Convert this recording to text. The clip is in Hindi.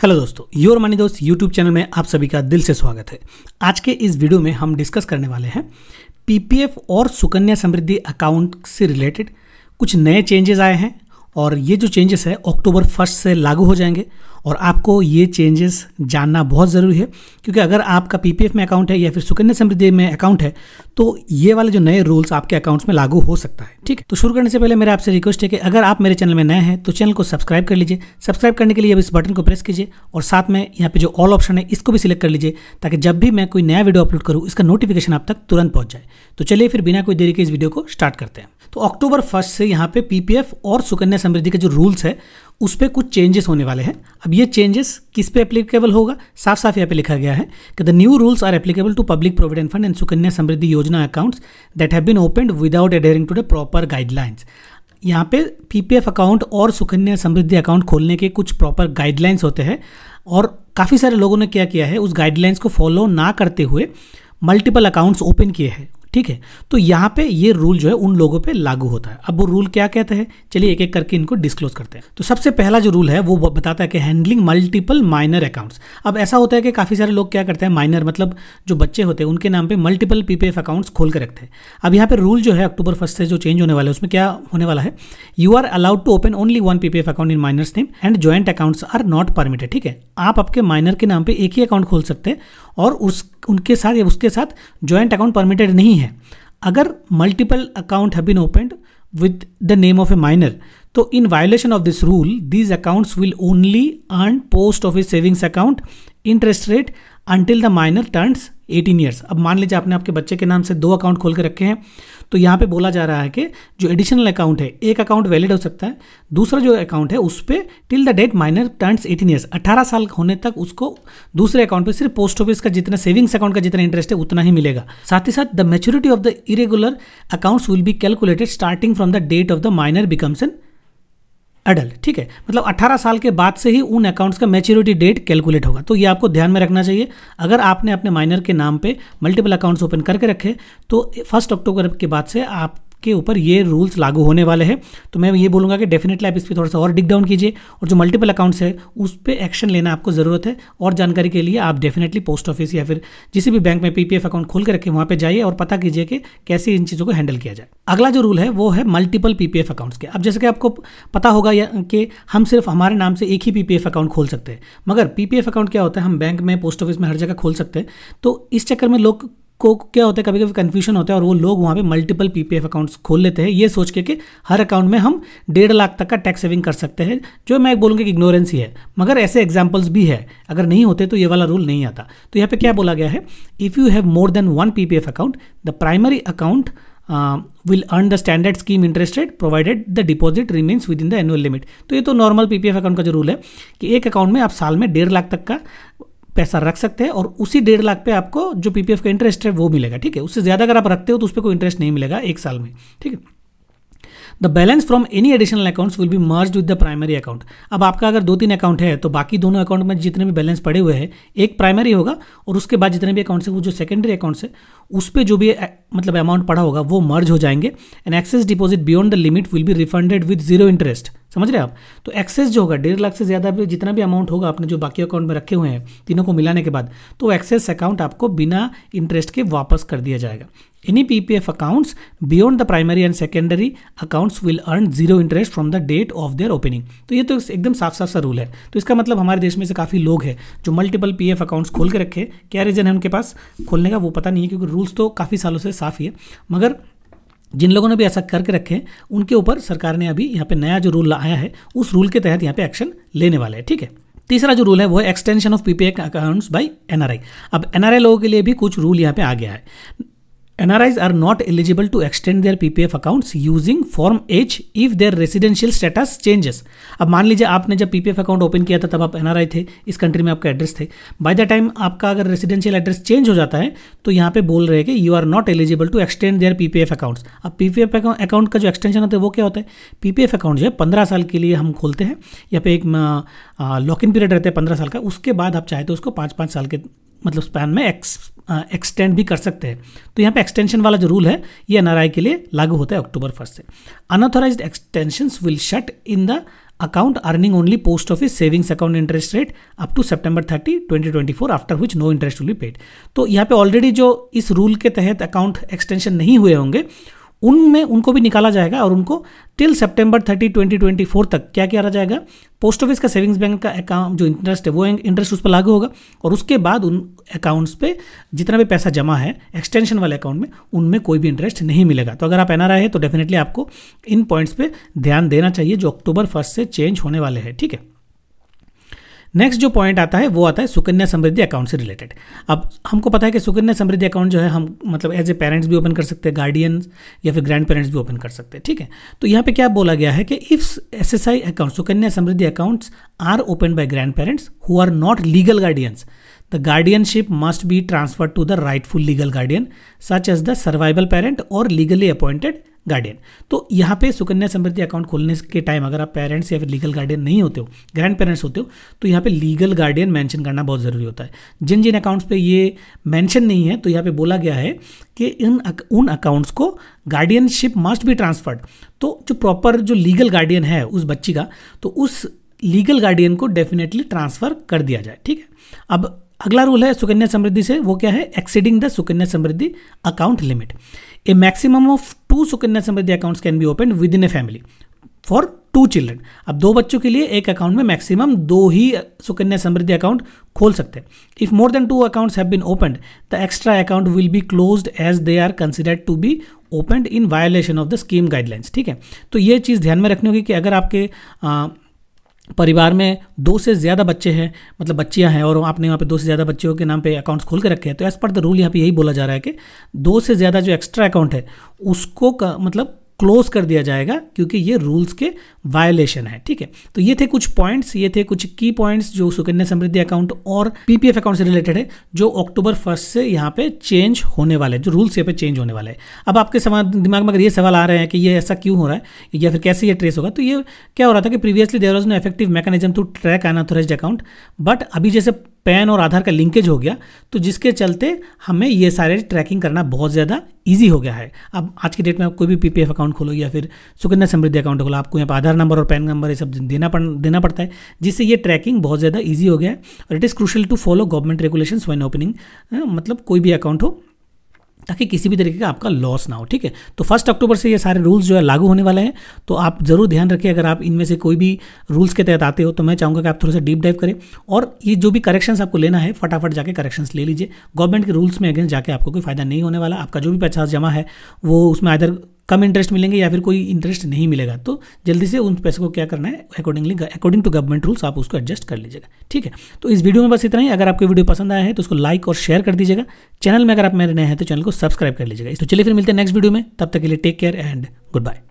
हेलो दोस्तों, योर मनी दोस्त यूट्यूब चैनल में आप सभी का दिल से स्वागत है। आज के इस वीडियो में हम डिस्कस करने वाले हैं पीपीएफ और सुकन्या समृद्धि अकाउंट से रिलेटेड कुछ नए चेंजेस आए हैं और ये जो चेंजेस है अक्टूबर 1 से लागू हो जाएंगे और आपको ये चेंजेस जानना बहुत ज़रूरी है क्योंकि अगर आपका पीपीएफ में अकाउंट है या फिर सुकन्या समृद्धि में अकाउंट है तो ये वाले जो नए रूल्स आपके अकाउंट्स में लागू हो सकता है। ठीक है, तो शुरू करने से पहले मेरा आपसे रिक्वेस्ट है कि अगर आप मेरे चैनल में नए हैं तो चैनल को सब्सक्राइब कर लीजिए। सब्सक्राइब करने के लिए अब इस बटन को प्रेस कीजिए और साथ में यहाँ पे जो ऑल ऑप्शन है इसको भी सिलेक्ट कर लीजिए ताकि जब भी मैं कोई नया वीडियो अपलोड करूँ इसका नोटिफिकेशन आप तक तुरंत पहुँच जाए। तो चलिए फिर बिना कोई देरी के इस वीडियो को स्टार्ट करते हैं। तो अक्टूबर 1 से यहाँ पे पीपीएफ और सुकन्या समृद्धि के जो रूल्स है उस पर कुछ चेंजेस होने वाले हैं। अब ये चेंजेस किस पे एप्लीकेबल होगा, साफ साफ यहाँ पे लिखा गया है कि the new rules are applicable to public provident fund and Sukanya Samriddhi Yojana accounts that have been opened without adhering to the proper guidelines. यहाँ पे पीपीएफ अकाउंट और सुकन्या समृद्धि अकाउंट खोलने के कुछ प्रॉपर गाइडलाइंस होते हैं और काफ़ी सारे लोगों ने क्या किया है, उस गाइडलाइंस को फॉलो ना करते हुए मल्टीपल अकाउंट्स ओपन किए हैं। ठीक है, तो यहाँ पे ये रूल जो है उन लोगों पे लागू होता है। अब वो रूल क्या कहते हैं, चलिए एक एक करके इनको डिस्क्लोज करते हैं। तो सबसे पहला जो रूल है वो बताता है कि हैंडलिंग मल्टीपल माइनर अकाउंट्स। अब ऐसा होता है कि काफ़ी सारे लोग क्या करते हैं, माइनर मतलब जो बच्चे होते हैं उनके नाम पे मल्टीपल पीपीएफ अकाउंट्स खोल के रखते हैं। अब यहाँ पे रूल जो है अक्टूबर 1 से जो चेंज होने वाला है उसमें क्या होने वाला है, you are allowed to open only one PPF account in minor's name and joint accounts are not permitted. ठीक है, आप आपके माइनर के नाम पे एक ही अकाउंट खोल सकते हैं और उनके साथ या उसके साथ ज्वाइंट अकाउंट परमिटेड नहीं है। अगर multiple account have been opened with the name of a minor तो in violation of this rule these accounts will only earn post office savings account interest rate until the minor turns 18 years. अब मान लीजिए आपने आपके बच्चे के नाम से 2 अकाउंट खोल के रखे हैं तो यहाँ पे बोला जा रहा है कि जो एडिशनल अकाउंट है, एक अकाउंट वैलिड हो सकता है, दूसरा जो अकाउंट है उस पर till the date minor turns 18 years, 18 साल होने तक उसको दूसरे अकाउंट पे सिर्फ पोस्ट ऑफिस का जितना सेविंग्स अकाउंट का जितना इंटरेस्ट है उतना ही मिलेगा। साथ ही साथ the maturity of the irregular accounts will be calculated starting from the date of the minor becomes an adult. ठीक है, मतलब 18 साल के बाद से ही उन अकाउंट्स का मैच्योरिटी डेट कैलकुलेट होगा। तो ये आपको ध्यान में रखना चाहिए। अगर आपने अपने माइनर के नाम पे मल्टीपल अकाउंट्स ओपन करके रखे तो 1 अक्टूबर के बाद से आपके ऊपर ये रूल्स लागू होने वाले हैं। तो मैं ये बोलूँगा कि डेफिनेटली आप इस पर थोड़ा सा और डिग डाउन कीजिए और जो मल्टीपल अकाउंट्स है उस पर एक्शन लेना आपको ज़रूरत है। और जानकारी के लिए आप डेफिनेटली पोस्ट ऑफिस या फिर किसी भी बैंक में पीपीएफ अकाउंट खोल के रखें, वहाँ पे जाइए और पता कीजिए कि कैसे इन चीज़ों को हैंडल किया जाए। अगला जो रूल है वो है मल्टीपल पीपीएफ अकाउंट्स के। अब जैसे कि आपको पता होगा कि हम सिर्फ हमारे नाम से एक ही पीपीएफ अकाउंट खोल सकते हैं, मगर पीपीएफ अकाउंट क्या होता है, हम बैंक में, पोस्ट ऑफिस में, हर जगह खोल सकते हैं। तो इस चक्कर में लोग को क्या होता है, कभी कभी कन्फ्यूजन होता है और वो लोग वहाँ पे मल्टीपल पीपीएफ अकाउंट्स खोल लेते हैं ये सोच के कि हर अकाउंट में हम 1.5 लाख तक का टैक्स सेविंग कर सकते हैं, जो मैं बोलूँगा कि इग्नोरेंस ही है। मगर ऐसे एग्जांपल्स भी है, अगर नहीं होते तो ये वाला रूल नहीं आता। तो यहाँ पे क्या बोला गया है, if you have more than 1 PPF account the primary account will earn the standard scheme interest rate provided the deposit remains within the annual limit। तो ये तो नॉर्मल पीपीएफ अकाउंट का जो रूल है कि एक अकाउंट में आप साल में 1.5 लाख तक का पैसा रख सकते हैं और उसी 1.5 लाख पे आपको जो पीपीएफ का इंटरेस्ट है वो मिलेगा। ठीक है, उससे ज़्यादा अगर आप रखते हो तो उस पर कोई इंटरेस्ट नहीं मिलेगा 1 साल में। ठीक है, the balance from any additional accounts will B merged with the primary account. अब आपका अगर 2-3 अकाउंट है तो बाकी दोनों अकाउंट में जितने भी बैलेंस पड़े हुए हैं एक प्राइमरी होगा और उसके बाद जितने भी अकाउंट्स है वो जो सेकेंडरी अकाउंट्स है उस पर जो भी मतलब अमाउंट पड़ा होगा वो मर्ज हो जाएंगे and excess deposit beyond the limit will be refunded with 0 interest. समझ रहे हैं आप? तो एक्सेस जो होगा 1.5 लाख से ज़्यादा भी जितना भी अमाउंट होगा आपने जो बाकी अकाउंट में रखे हुए हैं तीनों को मिलाने के बाद, तो एक्सेस अकाउंट आपको बिना इंटरेस्ट के वापस कर दिया जाएगा। Any PPF accounts beyond the primary and secondary accounts will earn 0 interest from the date of their opening. तो ये तो एकदम साफ साफ सा रूल है। तो इसका मतलब हमारे देश में से काफ़ी लोग हैं जो मल्टीपल पीएफ अकाउंट्स खोल के रखे। क्या रीज़न है उनके पास खोलने का वो पता नहीं है क्योंकि रूल्स तो काफ़ी सालों से साफ ही है, मगर जिन लोगों ने भी ऐसा करके रखे हैं उनके ऊपर सरकार ने अभी यहाँ पे नया जो रूल आया है उस रूल के तहत यहाँ पे एक्शन लेने वाले हैं। ठीक है, तीसरा जो रूल है वो है extension of PPF accounts by NRI. अब एनआरआई लोगों के लिए भी कुछ रूल यहाँ पे आ गया है। NRIs are not eligible to extend their PPF accounts using Form H if their residential status changes। अब मान लीजिए आपने जब PPF अकाउंट ओपन किया था तब आप NRI थे, इस कंट्री में आपका एड्रेस थे। बाय द टाइम आपका अगर रेसिडेंशियल एड्रेस चेंज हो जाता है तो यहाँ पे बोल रहे हैं कि you are not eligible to extend their PPF accounts. अब PPF अकाउंट का जो एक्सटेंशन होता है वो क्या होता है, PPF अकाउंट जो है 15 साल के लिए हम खोलते हैं, यहाँ पे एक लॉक इन पीरियड रहता है 15 साल का, उसके बाद आप चाहे तो उसको 5-5 साल के मतलब स्पैन में एक्सटेंड भी कर सकते हैं। तो यहाँ पे एक्सटेंशन वाला जो रूल है ये एनआरआई के लिए लागू होता है अक्टूबर 1 से। Unauthorised extensions will shut in the account earning only post office savings account interest rate up to September 30, 2024 after which no interest will be paid। तो यहाँ पे ऑलरेडी जो इस रूल के तहत अकाउंट एक्सटेंशन नहीं हुए होंगे उनमें उनको भी निकाला जाएगा और उनको टिल सितंबर 30, 2024 तक क्या किया जाएगा, पोस्ट ऑफिस का सेविंग्स बैंक का अकाउंट जो इंटरेस्ट है वो इंटरेस्ट उस पर लागू होगा और उसके बाद उन अकाउंट्स पे जितना भी पैसा जमा है एक्सटेंशन वाले अकाउंट में उनमें कोई भी इंटरेस्ट नहीं मिलेगा। तो अगर आप एनआरआई है तो डेफिनेटली आपको इन पॉइंट्स पे ध्यान देना चाहिए जो अक्टूबर 1 से चेंज होने वाले हैं, ठीक है। नेक्स्ट जो पॉइंट आता है वो आता है सुकन्या समृद्धि अकाउंट से रिलेटेड। अब हमको पता है कि सुकन्या समृद्धि अकाउंट जो है हम मतलब एज ए पेरेंट्स भी ओपन कर सकते हैं, गार्डियंस या फिर ग्रैंड पेरेंट्स भी ओपन कर सकते हैं, ठीक है। तो यहाँ पे क्या बोला गया है कि if SSI account Sukanya Samriddhi accounts are open by grandparents who are not legal guardians, the guardianship must be transferred to the rightful legal guardian such as the survival parent or legally appointed guardian. तो यहाँ पे सुकन्या समृद्धि अकाउंट खोलने के टाइम अगर आप पेरेंट्स या फिर लीगल गार्डियन नहीं होते हो, ग्रैंड पेरेंट्स होते हो, तो यहाँ पे लीगल गार्डियन मेंशन करना बहुत ज़रूरी होता है। जिन जिन अकाउंट्स पे ये मेंशन नहीं है तो यहाँ पे बोला गया है कि उन अकाउंट्स को गार्डियनशिप मस्ट बी ट्रांसफर्ड। तो जो प्रॉपर जो लीगल गार्डियन है उस बच्ची का, तो उस लीगल गार्डियन को डेफिनेटली ट्रांसफ़र कर दिया जाए, ठीक है। अब अगला रूल है सुकन्या समृद्धि से, वो क्या है, exceeding the Sukanya Samriddhi account limit. A maximum of 2 Sukanya Samriddhi accounts can be open within a family for 2 children. अब 2 बच्चों के लिए एक अकाउंट में मैक्सिमम 2 ही सुकन्या समृद्धि अकाउंट खोल सकते हैं। If more than 2 accounts have been opened the extra account will be closed as they are considered to be opened in violation of the scheme guidelines, ठीक है। तो ये चीज़ ध्यान में रखनी होगी कि अगर आपके परिवार में 2 से ज़्यादा बच्चे हैं, मतलब बच्चियां हैं, और आपने यहाँ पे 2 से ज़्यादा बच्चों के नाम पे अकाउंट्स खोल के रखे हैं, तो एज पर द रूल यहाँ पे यही बोला जा रहा है कि 2 से ज़्यादा जो एक्स्ट्रा अकाउंट है उसको मतलब क्लोज कर दिया जाएगा क्योंकि ये रूल्स के वायलेशन है, ठीक है। तो ये थे कुछ पॉइंट्स, ये थे कुछ की पॉइंट्स जो सुकन्या समृद्धि अकाउंट और पीपीएफ अकाउंट से रिलेटेड है जो अक्टूबर 1 से यहाँ पे चेंज होने वाले हैं, जो रूल्स यहाँ पे चेंज होने वाले हैं। अब आपके दिमाग में अगर ये सवाल आ रहे हैं कि ये ऐसा क्यों हो रहा है या फिर कैसे ये ट्रेस होगा, तो ये क्या हो रहा था कि previously there was no effective mechanism to track unauthorised account, but अभी जैसे पैन और आधार का लिंकेज हो गया तो जिसके चलते हमें ये सारे ट्रैकिंग करना बहुत ज़्यादा ईजी हो गया है। अब आज की डेट में आप कोई भी पीपीएफ अकाउंट खोलो या फिर सुकन्या समृद्धि अकाउंट खोलो, आपको यहाँ पर आधार नंबर और पैन नंबर ये सब देना पड़ता है, जिससे ये ट्रैकिंग बहुत ज़्यादा ईजी हो गया है। और it is crucial to follow government regulations when opening, मतलब कोई भी अकाउंट हो ताकि किसी भी तरीके का आपका लॉस ना हो, ठीक है। तो 1 अक्टूबर से ये सारे रूल्स जो है लागू होने वाले हैं, तो आप ज़रूर ध्यान रखिए। अगर आप इनमें से कोई भी रूल्स के तहत आते हो तो मैं चाहूँगा कि आप थोड़ा सा डीप डाइव करें और ये जो भी करेक्शंस आपको लेना है फटाफट जाके करेक्शंस ले लीजिए। गवर्नमेंट के रूल्स में अगेंस्ट जाके आपको कोई फायदा नहीं होने वाला। आपका जो भी पैसा जमा है वो उसमें आइदर कम इंटरेस्ट मिलेंगे या फिर कोई इंटरेस्ट नहीं मिलेगा, तो जल्दी से उन पैसों को क्या करना है अकॉर्डिंग टू गवर्नमेंट रूल्स आप उसको एडजस्ट कर लीजिएगा, ठीक है। तो इस वीडियो में बस इतना ही। अगर आपको वीडियो पसंद आया है तो उसको लाइक और शेयर कर दीजिएगा। चैनल में अगर आप मेरे नए हैं तो चैनल को सब्सक्राइब कर लीजिएगा। तो चलिए फिर मिलते हैं नेक्स्ट वीडियो में, तब तक के लिए take care and good bye.